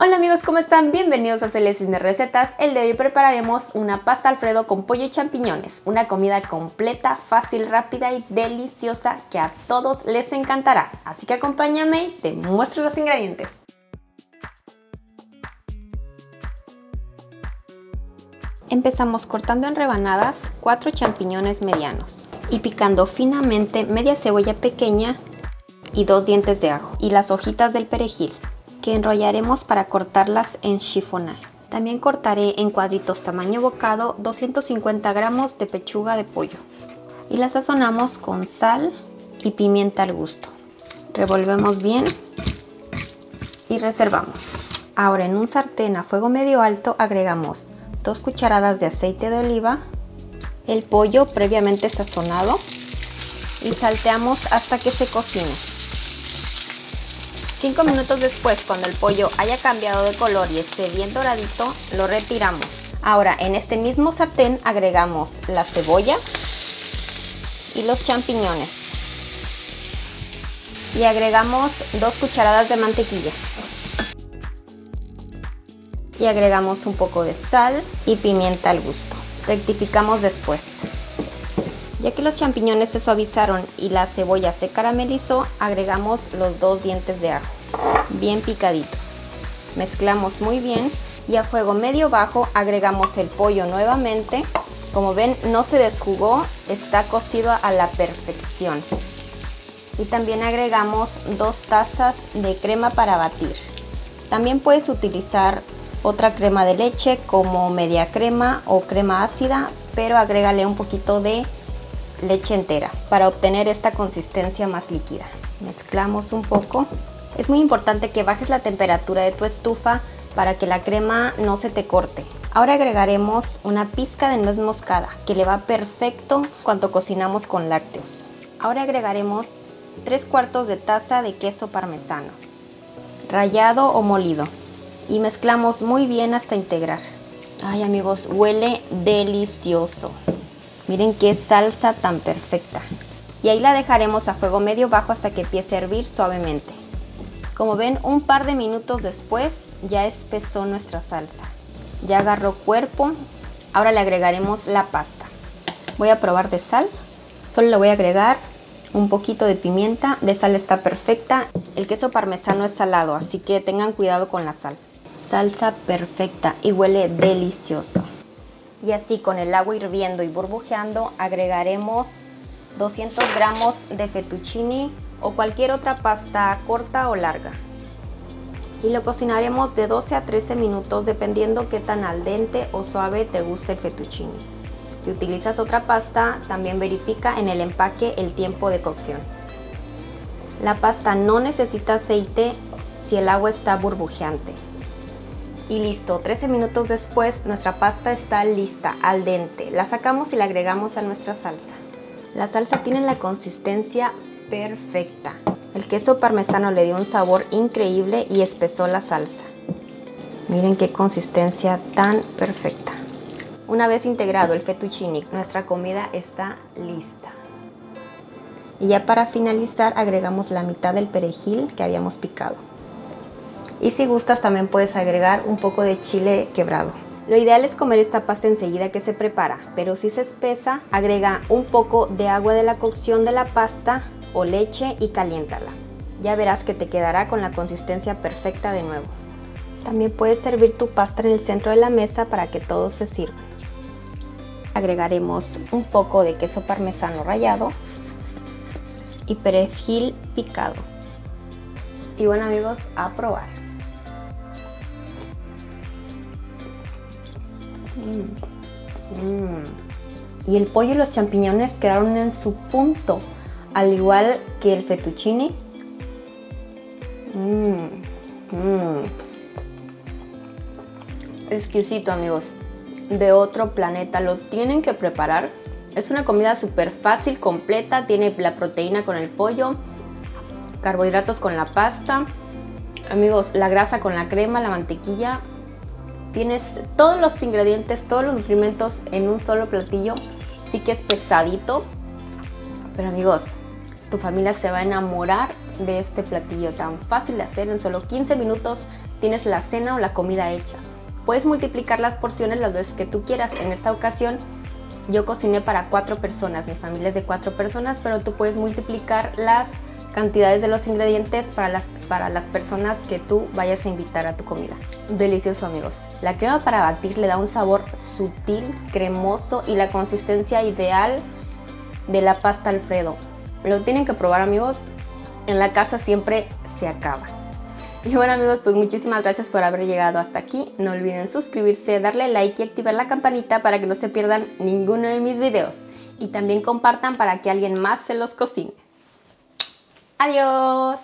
Hola amigos, ¿cómo están? Bienvenidos a Celestine Recetas. El de hoy prepararemos una pasta Alfredo con pollo y champiñones. Una comida completa, fácil, rápida y deliciosa que a todos les encantará. Así que acompáñame y te muestro los ingredientes. Empezamos cortando en rebanadas 4 champiñones medianos y picando finamente media cebolla pequeña y 2 dientes de ajo y las hojitas del perejil, que enrollaremos para cortarlas en chiffonade. También cortaré en cuadritos tamaño bocado 250 gramos de pechuga de pollo y la sazonamos con sal y pimienta al gusto. Revolvemos bien y reservamos. Ahora en un sartén a fuego medio alto agregamos 2 cucharadas de aceite de oliva, el pollo previamente sazonado y salteamos hasta que se cocine. 5 minutos después, cuando el pollo haya cambiado de color y esté bien doradito, lo retiramos. Ahora en este mismo sartén agregamos la cebolla y los champiñones y agregamos 2 cucharadas de mantequilla y agregamos un poco de sal y pimienta al gusto. Rectificamos después. Ya que los champiñones se suavizaron y la cebolla se caramelizó, agregamos los 2 dientes de ajo, bien picaditos. Mezclamos muy bien y a fuego medio bajo agregamos el pollo nuevamente. Como ven, no se desjugó, está cocido a la perfección. Y también agregamos 2 tazas de crema para batir. También puedes utilizar otra crema de leche como media crema o crema ácida, pero agrégale un poquito de leche entera para obtener esta consistencia más líquida. Mezclamos un poco. Es muy importante que bajes la temperatura de tu estufa para que la crema no se te corte. Ahora agregaremos una pizca de nuez moscada que le va perfecto cuando cocinamos con lácteos. Ahora agregaremos 3/4 de taza de queso parmesano, rallado o molido, y mezclamos muy bien hasta integrar. Ay amigos, huele delicioso. Miren qué salsa tan perfecta. Y ahí la dejaremos a fuego medio bajo hasta que empiece a hervir suavemente. Como ven, un par de minutos después ya espesó nuestra salsa. Ya agarró cuerpo. Ahora le agregaremos la pasta. Voy a probar de sal. Solo le voy a agregar un poquito de pimienta. De sal está perfecta. El queso parmesano es salado, así que tengan cuidado con la sal. Salsa perfecta y huele delicioso. Y así con el agua hirviendo y burbujeando agregaremos 200 gramos de fettuccine o cualquier otra pasta corta o larga. Y lo cocinaremos de 12 a 13 minutos dependiendo qué tan al dente o suave te guste el fettuccine. Si utilizas otra pasta, también verifica en el empaque el tiempo de cocción. La pasta no necesita aceite si el agua está burbujeante. Y listo, 13 minutos después nuestra pasta está lista, al dente. La sacamos y la agregamos a nuestra salsa. La salsa tiene la consistencia perfecta. El queso parmesano le dio un sabor increíble y espesó la salsa. Miren qué consistencia tan perfecta. Una vez integrado el fettuccine, nuestra comida está lista. Y ya para finalizar agregamos la mitad del perejil que habíamos picado. Y si gustas también puedes agregar un poco de chile quebrado. Lo ideal es comer esta pasta enseguida que se prepara, pero si se espesa, agrega un poco de agua de la cocción de la pasta o leche y caliéntala. Ya verás que te quedará con la consistencia perfecta de nuevo. También puedes servir tu pasta en el centro de la mesa para que todos se sirvan. Agregaremos un poco de queso parmesano rallado y perejil picado. Y bueno amigos, a probar. Y el pollo y los champiñones quedaron en su punto, al igual que el fettuccine. Exquisito amigos, de otro planeta, lo tienen que preparar. Es una comida súper fácil, completa, tiene la proteína con el pollo, carbohidratos con la pasta, amigos, la grasa con la crema, la mantequilla. Tienes todos los ingredientes, todos los nutrimentos en un solo platillo. Sí que es pesadito, pero amigos, tu familia se va a enamorar de este platillo tan fácil de hacer. En solo 15 minutos tienes la cena o la comida hecha. Puedes multiplicar las porciones las veces que tú quieras. En esta ocasión yo cociné para 4 personas, mi familia es de 4 personas, pero tú puedes multiplicar las cantidades de los ingredientes para las personas que tú vayas a invitar a tu comida. Delicioso, amigos. La crema para batir le da un sabor sutil, cremoso y la consistencia ideal de la pasta Alfredo. Lo tienen que probar, amigos. En la casa siempre se acaba. Y bueno, amigos, pues muchísimas gracias por haber llegado hasta aquí. No olviden suscribirse, darle like y activar la campanita para que no se pierdan ninguno de mis videos. Y también compartan para que alguien más se los cocine. ¡Adiós!